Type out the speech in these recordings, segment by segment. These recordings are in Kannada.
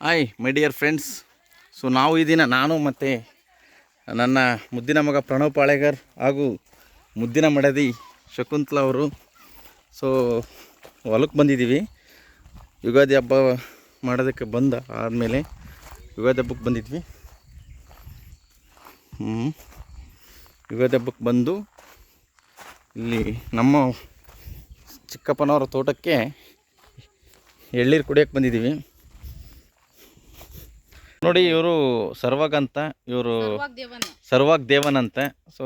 Hi my dear friends. So ನಾವು ಈ ದಿನ ನಾನು ಮತ್ತು ನನ್ನ ಮುದ್ದಿನ ಮಗ ಪ್ರಣವ್ ಪಾಳೆಗಾರ್ ಹಾಗೂ ಮುದ್ದಿನ ಮಡದಿ ಶಕುಂತಲಾ ಅವರು ಸೊ ಹೊಲಕ್ಕೆ ಬಂದಿದ್ದೀವಿ. ಯುಗಾದಿ ಹಬ್ಬ ಮಾಡೋದಕ್ಕೆ ಆದಮೇಲೆ ಯುಗಾದಿ ಹಬ್ಬಕ್ಕೆ ಬಂದಿದ್ವಿ. ಯುಗಾದಿ ಹಬ್ಬಕ್ಕೆ ಬಂದು ಇಲ್ಲಿ ನಮ್ಮ ಚಿಕ್ಕಪ್ಪನವರ ತೋಟಕ್ಕೆ ಎಳ್ನೀರು ಕುಡಿಯೋಕ್ಕೆ ಬಂದಿದ್ದೀವಿ. ನೋಡಿ, ಇವರು ಸರ್ವಾಗ್ ಅಂತ, ಇವರು ಸರ್ವಾಗ್ ದೇವನ್ ಅಂತ. ಸೊ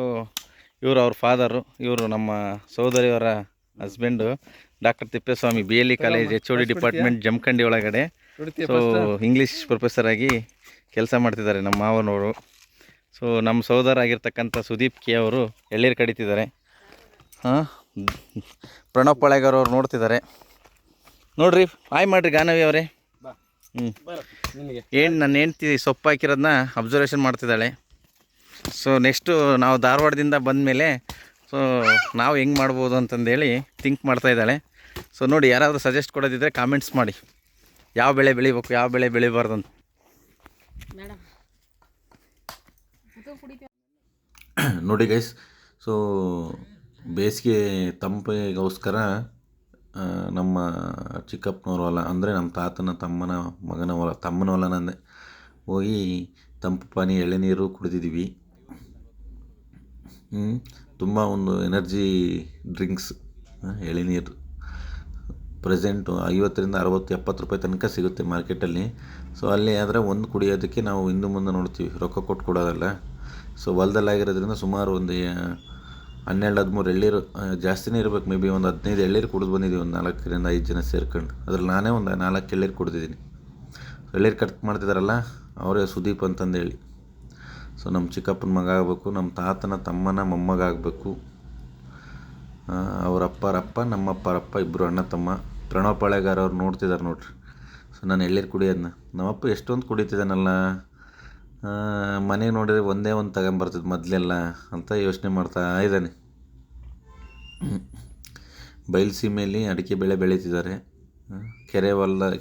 ಇವರು ಅವ್ರ ಫಾದರು, ಇವರು ನಮ್ಮ ಸಹೋದರಿಯವರ husband doctor Thippeswamy, BLE college HOD department Jamakhandi ಒಳಗಡೆ. ಸೊ ಇಂಗ್ಲೀಷ್ ಪ್ರೊಫೆಸರ್ ಆಗಿ ಕೆಲಸ ಮಾಡ್ತಿದ್ದಾರೆ ನಮ್ಮ ಮಾವನವರು. ಸೊ ನಮ್ಮ ಸಹೋದರ ಆಗಿರ್ತಕ್ಕಂಥ ಸುದೀಪ್ ಕೆ ಅವರು ಎಳ್ನೀರು ಕಡಿತಿದ್ದಾರೆ. ಪ್ರಣವ್ ಪಾಳೆಗಾರ್ ಅವ್ರು ನೋಡ್ತಿದ್ದಾರೆ. ನೋಡ್ರಿ, ಹಾಯ್ ಮಾಡಿರಿ ಗಾನವಿ ಅವರೇ. ನನ್ನ ಹೆಂಡ್ತಿ ಸೊಪ್ಪು ಹಾಕಿರೋದನ್ನ ಅಬ್ಸರ್ವೇಷನ್ ಮಾಡ್ತಿದ್ದಾಳೆ. ಸೊ ನೆಕ್ಸ್ಟು ನಾವು ಧಾರವಾಡದಿಂದ ಬಂದಮೇಲೆ ಸೊ ನಾವು ಹೆಂಗೆ ಮಾಡ್ಬೋದು ಅಂತಂದೇಳಿ ಥಿಂಕ್ ಮಾಡ್ತಾಯಿದ್ದಾಳೆ. ಸೊ ನೋಡಿ, ಯಾರಾದರೂ ಸಜೆಸ್ಟ್ ಕೊಡೋದಿದ್ದರೆ ಕಾಮೆಂಟ್ಸ್ ಮಾಡಿ, ಯಾವ ಬೆಳೆ ಬೆಳಿಬೇಕು, ಯಾವ ಬೆಳೆ ಬೆಳಿಬಾರ್ದು ಅಂತ. ನೋಡಿ ಗೈಸ್, ಸೊ ಬೇಸಿಗೆ ತಂಪಿಗೋಸ್ಕರ ನಮ್ಮ ಚಿಕ್ಕಪ್ಪನವ್ರ ಹೊಲ, ಅಂದರೆ ನಮ್ಮ ತಾತನ ತಮ್ಮನ ಮಗನ ಹೊಲ, ತಮ್ಮನ ಹೊಲನಂದೆ ಹೋಗಿ ತಂಪು ಪಾನಿ ಎಳೆನೀರು ಕುಡಿದಿದ್ದೀವಿ. ತುಂಬ ಒಂದು ಎನರ್ಜಿ ಡ್ರಿಂಕ್ಸ್ ಎಳೆನೀರು ಪ್ರೆಸೆಂಟು 50 ರಿಂದ 60 70 ರೂಪಾಯಿ ತನಕ ಸಿಗುತ್ತೆ ಮಾರ್ಕೆಟಲ್ಲಿ. ಸೊ ಅಲ್ಲಿ ಆದರೆ ಒಂದು ಕುಡಿಯೋದಕ್ಕೆ ನಾವು ಹಿಂದೆ ಮುಂದೆ ನೋಡ್ತೀವಿ, ರೊಕ್ಕ ಕೊಟ್ಟು ಕೊಡೋದಲ್ಲ. ಸೊ ಹೊಲದಲ್ಲಾಗಿರೋದ್ರಿಂದ ಸುಮಾರು ಒಂದು 12-13 ಎಳ್ಳೀರು, ಜಾಸ್ತಿನೇ ಇರಬೇಕು, ಮೇ ಬಿ ಒಂದು 15 ಎಳ್ಳೀರು ಕುಡಿದು ಬಂದಿದ್ದೀವಿ, ಒಂದು 4 ರಿಂದ 5 ಜನ ಸೇರ್ಕೊಂಡು. ಅದ್ರಲ್ಲಿ ನಾನೇ ಒಂದು 4 ಎಳ್ಳೀರು ಕುಡಿದಿದ್ದೀನಿ. ಎಳ್ಳೀರು ಕಟ್ ಮಾಡ್ತಿದ್ದಾರಲ್ಲ ಅವರೇ ಸುದೀಪ್ ಅಂತಂದೇಳಿ. ಸೊ ನಮ್ಮ ಚಿಕ್ಕಪ್ಪನ ಮಗ ಆಗಬೇಕು, ನಮ್ಮ ತಾತನ ತಮ್ಮನ ಮೊಮ್ಮಗ ಆಗಬೇಕು. ಅವ್ರ ಅಪ್ಪರಪ್ಪ, ನಮ್ಮ ಅಪ್ಪರಪ್ಪ, ಇಬ್ಬರು ಅಣ್ಣ ತಮ್ಮ. ಪ್ರಣವ್ ಪಾಳೆಗಾರ್ ಅವ್ರು ನೋಡ್ತಿದ್ದಾರೆ ನೋಡ್ರಿ. ಸೊ ನಾನು ಎಳ್ಳೀರು ಕುಡಿಯೋದನ್ನ ನಮ್ಮಪ್ಪ ಎಷ್ಟೊಂದು ಕುಡಿತಿದ್ದಾನಲ್ಲ, ಮನೆಗೆ ನೋಡಿದ್ರೆ ಒಂದೇ ಒಂದು ತಗೊಂಬರ್ತಿದ್ದು ಮೊದಲೆಲ್ಲ ಅಂತ ಯೋಚನೆ ಮಾಡ್ತಾ ಇದ್ದಾನೆ. ಬಯಲುಸೀಮೆಯಲ್ಲಿ ಅಡಿಕೆ ಬೆಳೆ ಬೆಳೀತಿದ್ದಾರೆ.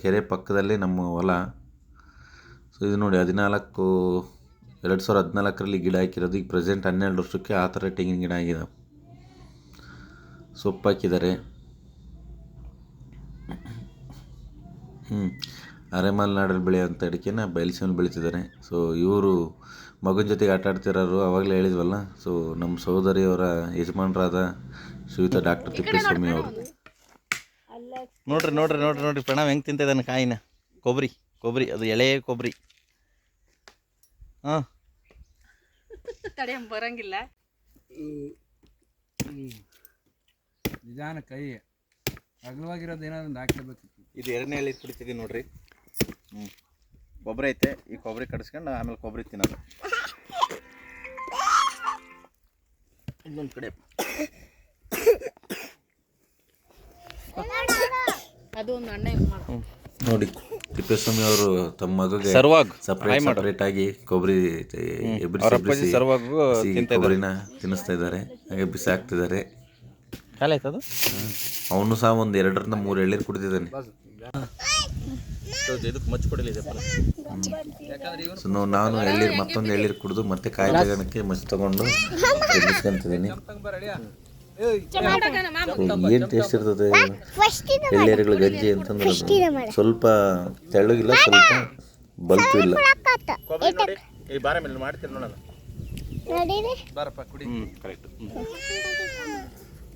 ಕೆರೆ ಪಕ್ಕದಲ್ಲೇ ನಮ್ಮ ಹೊಲ. ಸೊ ಇದು ನೋಡಿ, 2014ರಲ್ಲಿ ಗಿಡ ಹಾಕಿರೋದು. ಈಗ ಪ್ರೆಸೆಂಟ್ 12 ವರ್ಷಕ್ಕೆ ಆ ಥರ ತೆಂಗಿನ ಗಿಡ ಆಗಿದ್ದಾವೆ. ಸೊಪ್ಪು ಹಾಕಿದ್ದಾರೆ. ಅರೆಮಲೆನಾಡಲ್ಲಿ ಬೆಳೆಯುವಂಥ ಅಡಿಕೆನ ಬಯಲುಸೀಮೆಯಲ್ಲಿ ಬೆಳೀತಿದ್ದಾರೆ. ಸೊ ಇವರು ಮಗನ ಜೊತೆಗೆ ಆಟ ಆಡ್ತಿರೋರು, ಆವಾಗಲೇ ಹೇಳಿದ್ವಲ್ಲ. ಸೊ ನಮ್ಮ ಸಹೋದರಿಯವರ ಯಜಮಾನರಾದ ಶ್ರೀಯುತ ಡಾಕ್ಟರ್ ತಿಪ್ಪೇಸ್ವಾಮಿ ಅವರು. ನೋಡ್ರಿ ನೋಡ್ರಿ ನೋಡ್ರಿ ನೋಡ್ರಿ ಪ್ರಣವ್ ಹೆಂಗೆ ತಿಂತಿದ್ದಾನೆ ಕಾಯಿನ. ಕೊಬ್ಬರಿ ಅದು ಎಳೆ ಕೊಬ್ಬರಿ. ಬರಂಗಿಲ್ಲ ನಿಧಾನ ಕೈ ಅಗಲವಾಗಿರೋದು ಏನಾದ್ರು ಹಾಕಿರ್ಬೇಕು. ಇದು 2ನೇ ಎಳೆ ಕುಡಿತಿದ್ದೀನಿ ನೋಡ್ರಿ. ಕೊಬ್ಬರಿ ಐತೆ, ಈ ಕೊಬ್ಬರಿ ಕಡಿಸ್ಕೊಂಡು ಆಮೇಲೆ ಕೊಬ್ಬರಿ ತಿನ್ನೋದು. ಇನ್ನೊಂದು ಕಡೆ ಅದು ಒಂದು ಅಣ್ಣ ನೋಡಿ, ತಿಪ್ಪೇಸ್ವಾಮಿ ಅವರು ತಮ್ಮ ಮಗಗೆ ಸಪರೇಟ್ ಆಗಿ ಕೊಬ್ಬರಿ ಕೊಬ್ಬರಿನ ತಿನ್ನಿಸ್ತಾ ಇದ್ದಾರೆ, ಹಾಗೆ ಬಿಸಾಕ್ತಿದ್ದಾರೆ. ಅವನು ಸಹ ಒಂದು 2 ರಿಂದ 3 ಎಳ್ಳೀರು ಕುಡಿದಿದ್ದಾನೆ. ಸೊ ನಾನು ಎಳ್ಳೀರು, ಮತ್ತೊಂದು ಎಳ್ಳೀರು ಕುಡಿದು ಮತ್ತೆ ಕಾಯಿ ತಗೋಣಕ್ಕೆ ಮಚ್ಚು ತಗೊಂಡು ಎಬ್ಬಿಸ್ಕೊಂತಿದ್ದೀನಿ. ಏನು ಟೇಸ್ಟ್ ಇರ್ತದೆ ಎಳ್ಳೀರುಗಳ ಗಂಜಿ ಅಂತಂದ್ರೆ, ಸ್ವಲ್ಪ ತೆಳ್ಳಗಿಲ್ಲ, ಸ್ವಲ್ಪ ಬಲ್ತು ಇಲ್ಲ.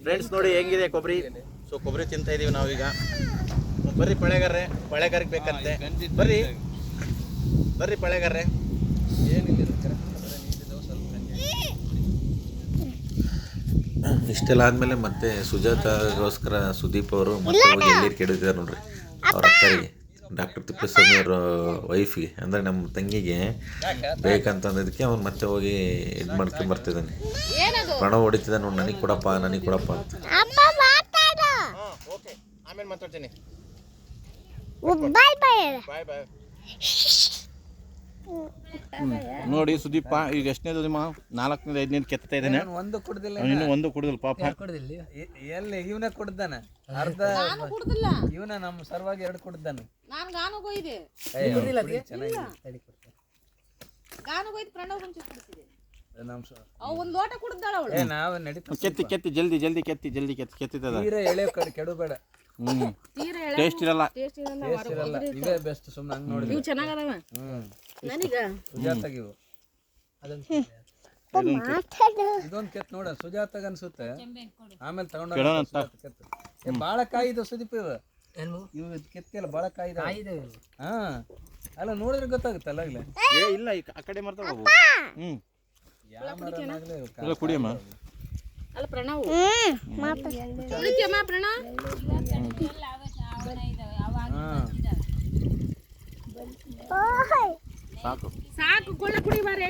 ಫ್ರೆಂಡ್ಸ್ ನೋಡಿ ಹೆಂಗಿದೆ ಕೊಬ್ಬರಿ. ಸೊ ಕೊಬ್ಬರಿ ತಿಂತಾ ಇದೀವಿ ನಾವೀಗ. ಬರ್ರಿ ಪಾಳೆಗಾರಿಗೆ ಬೇಕಂತೆ, ಬರ್ರಿ ಪಾಳೆಗಾರ್ರೆ. ಇಷ್ಟೆಲ್ಲ ಆದಮೇಲೆ ಮತ್ತೆ ಸುಜಾತಾಗೋಸ್ಕರ ಸುದೀಪ್ ಅವರು ಮತ್ತೆ ಹೋಗಿ ಎಳ್ಳೀರು ಕೆಡಿದ್ದಾರೆ ನೋಡ್ರಿ. ಅವ್ರ ಅಕ್ಕರಿಗೆ, ಡಾಕ್ಟರ್ ತಿಪ್ಪೇಸ್ವಾಮಿ ಅವರ ವೈಫಿಗೆ, ಅಂದರೆ ನಮ್ಮ ತಂಗಿಗೆ ಬೇಕಂತಂದಿದ್ದಕ್ಕೆ ಅವ್ನು ಮತ್ತೆ ಹೋಗಿ ಇದು ಮಾಡ್ಕೊಂಬರ್ತಿದ್ದಾನೆ. ಪ್ರಣವ್ ಹೊಡಿತಿದ್ದ ನೋಡಿ, ನನಗೆ ಕೊಡಪ್ಪ ಅಂತ. ಆಮೇಲೆ ಮಾತಾಡ್ತೀನಿ. ನೋಡಿ ಸುದೀಪ ಈಗ ಎಷ್ಟನೇದು ನಿಮ್ಮ 4ನೇದು 5ನೇದು ಕೆತ್ತಾ ಇದ್ದಾನೆ. ಒಂದು ಕುಡ್ದಿಲ್ಲ ಇನ್ನೂ ಒಂದು ಕುಡಿದಿಲ್ಲ ಪಾಪ. ಎಲ್ಲಿ ಇವನ ಕುಡ್ದಾನ ಅರ್ಧ ಇವನ ನಮ್ಮ ಸರ್ವಾಗಿ 2 ಕುಡ್ದಾನ. ಕೆತ್ತಿ ಕೆತ್ತಿ ಜಲ್ದಿ ಜಲ್ದಿ ಕೆತ್ತಿ ಜಲ್ದಿ ಕೆತ್ತಿದ ಎಳೆ ಕೆಡಬೇಡ. ಟೇಸ್ಟ್ ಇರಲ್ಲ. ಇವೇ ಬೆಸ್ಟ್. ಸುಮ್ಮನೆ ಹಂಗೆ ನೋಡಿ ಚೆನ್ನಾಗದವ ಸುಜಾತಾಗ ಇವು ಇದೊಂದು ಕೆತ್ ನೋಡ ಸುಜಾತಾಗ ಅನ್ಸುತ್ತೆ. ಆಮೇಲೆ ತಗೊಂಡ ಬಾಳ ಕಾಯಿದು ಸುದೀಪ್ ಇವು ಕೆತ್ತಿಲ್ಲ ಬಾಳ ಕಾಯಿದ. ಹಾ ಅಲ್ಲ ನೋಡಿದ್ರೆ ಗೊತ್ತಾಗುತ್ತಲ್ಲ ಆಗ್ಲೇ. ಇಲ್ಲ ಆ ಕಡೆ ಮಾಡ್ತಾವ. ಕುಡಿಯಮ್ಮ. ಅಲ್ಲ ಪ್ರಣವ್ ಪ್ರಣವ್ ಸಾಕು ಸಾಕು ಕೊಳ್ಳ ಕುಡಿ ಬಾರೆ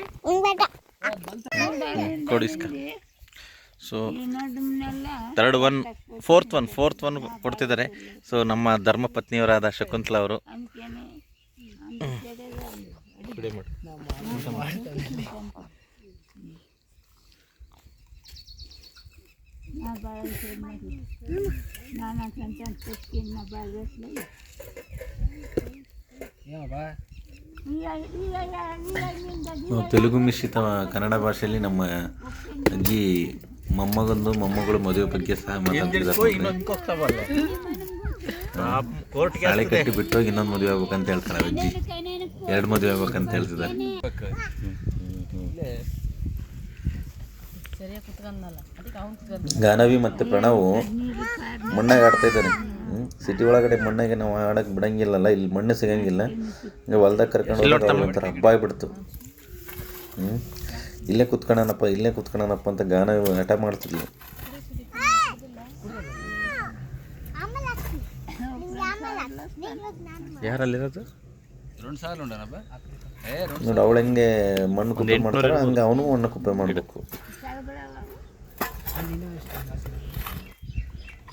ಕೊಡಿಸ್ಕ. ಸೊ 4th ಒನ್ ಕೊಡ್ತಿದ್ದಾರೆ. ಸೊ ನಮ್ಮ ಧರ್ಮಪತ್ನಿಯವರಾದ ಶಕುಂತಲಾ ಅವರು ತೆಲುಗು ಮಿಶ್ರಿತ ಕನ್ನಡ ಭಾಷೆಯಲ್ಲಿ ನಮ್ಮ ಅಜ್ಜಿ ಮೊಮ್ಮಗಳು ಮದುವೆ ಬಗ್ಗೆ ಸಹ ಮಾತಾಡ್ತಿದ್ದಾರೆ. ತಾಳಿ ಕಟ್ಟಿ ಬಿಟ್ಟೋಗಿ ಇನ್ನೊಂದು ಮದುವೆ ಆಗ್ಬೇಕಂತ ಹೇಳ್ತಾರೆ ಅಜ್ಜಿ. 2 ಮದುವೆ ಆಗ್ಬೇಕಂತ ಹೇಳ್ತಿದ್ದಾರೆ. ಗಾನವಿ ಮತ್ತು ಪ್ರಣವ್ ಮಣ್ಣಾಗ ಆಡ್ತಾ ಇದ್ದಾರೆ. ಸಿಟಿ ಒಳಗಡೆ ಮಣ್ಣಾಗೆ ನಾವು ಆಡಕ್ಕೆ ಬಿಡಂಗಿಲ್ಲಲ್ಲ, ಇಲ್ಲಿ ಮಣ್ಣು ಸಿಗಂಗಿಲ್ಲ. ಈಗ ಹೊಲ್ದಾಗ ಕರ್ಕೊಂಡು ಒಂಥರ ಹಬ್ಬ ಆಗ್ಬಿಡ್ತು. ಇಲ್ಲೇ ಕುತ್ಕೊಳ್ಳೋಣಪ್ಪ ಅಂತ ಗಾನವಿ ಹಠ ಮಾಡ್ತಿದ್ಲು. ಯಾರಲ್ಲಿರೋದು ನೋಡಿ, ಅವಳು ಹೆಂಗೆ ಮಣ್ಣು ಕುಪ್ಪೆ ಮಾಡ್ತಾರ ಹಂಗೆ ಅವನು ಮಣ್ಣು ಕುಪ್ಪೆ ಮಾಡಬೇಕು.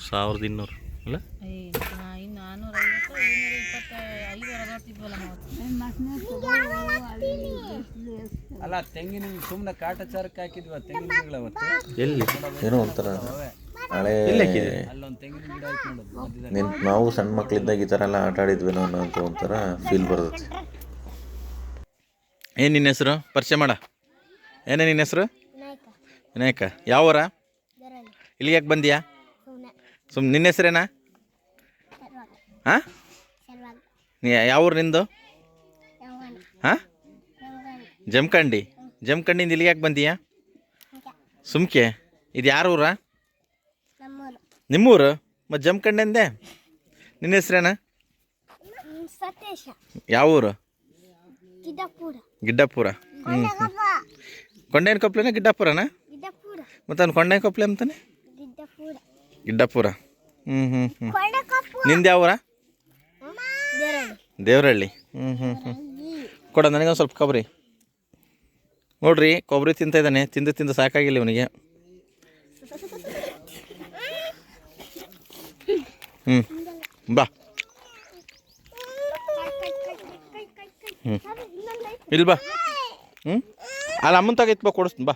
1200 ಅಲ್ಲ ಅಲ್ಲ ತೆಂಗಿನ ಸುಮ್ಮನೆ ಕಾಟಾಚಾರಕ್ಕೆ ಹಾಕಿದ್ವಿ ತೆಂಗಿನ ಗಿಡ ಅವತ್ತು. ಎಲ್ಲಿ ಏನೋ ಒಂಥರ ಹಳೆ ಅಲ್ಲೊಂದು ತೆಂಗಿನ ಗಿಡ ಆಯ್ತು ನೋಡೋದು. ನೆನ್ಪು. ನಾವು ಸಣ್ಣ ಮಕ್ಳಿದ್ದಾಗ ಈ ಥರ ಎಲ್ಲ ಆಟ ಆಡಿದ್ವೇನೋ ಅನ್ನೋಂಥ ಒಂಥರ ಫೀಲ್ ಬರ್ತದೆ. ಏನು ನಿನ್ನ ಹೆಸರು ಪರಿಚಯ ಮಾಡ? ಏನೇ ನಿನ್ನ ಹೆಸರು? ವಿನಾಯಕ. ಯಾವ ಊರ? ಇಲ್ಲಿಗೆ ಯಾಕೆ ಬಂದೀಯಾ? ನಿನ್ನ ಹೆಸರೇನಾ? ಹಾಂ, ಯಾವ ಊರು ನಿಂದು? ಹಾಂ, ಜಮಖಂಡಿಂದ ಇಲ್ಲಿಗೆ ಯಾಕೆ ಬಂದೀಯಾ? ಸುಮ್ಕೆ. ಇದು ಯಾರ ಊರ? ನಿಮ್ಮೂರು? ಮತ್ತು ಜಮಖಂಡಿಂದೆ. ನಿನ್ನ ಹೆಸರೇನಾ? ಯಾವ ಊರು? ಗಿಡ್ಡಾಪುರ. ಕೊಂಡೇನ ಕೊಪ್ಪಲೆನ ಗಿಡ್ಡಾಪುರನಾ? ಮತ್ತು ಅವ್ನು ಕೊಂಡೇನ ಕೊಪ್ಪಲೆ ಅಂತಾನೆ ಗಿಡ್ಡಾಪುರ. ನಿಂದು ಯಾವ ಊರ? ದೇವರಹಳ್ಳಿ. ಕೊಡ ನನಗೊಂದು ಸ್ವಲ್ಪ ಕೊಬ್ಬರಿ. ನೋಡ್ರಿ, ಕೊಬ್ಬರಿ ತಿಂತ ಇದ್ದಾನೆ. ತಿಂದು ಸಾಕಾಗಿಲ್ಲ ಇವನಿಗೆ. ಬಾ. ಇಲ್ಲಿ ಬಾ. ಅಲ್ಲಿ ಅಮ್ಮನ ತಗ ಬಾ, ಕೊಡಿಸ್ತೀನಿ ಬಾ.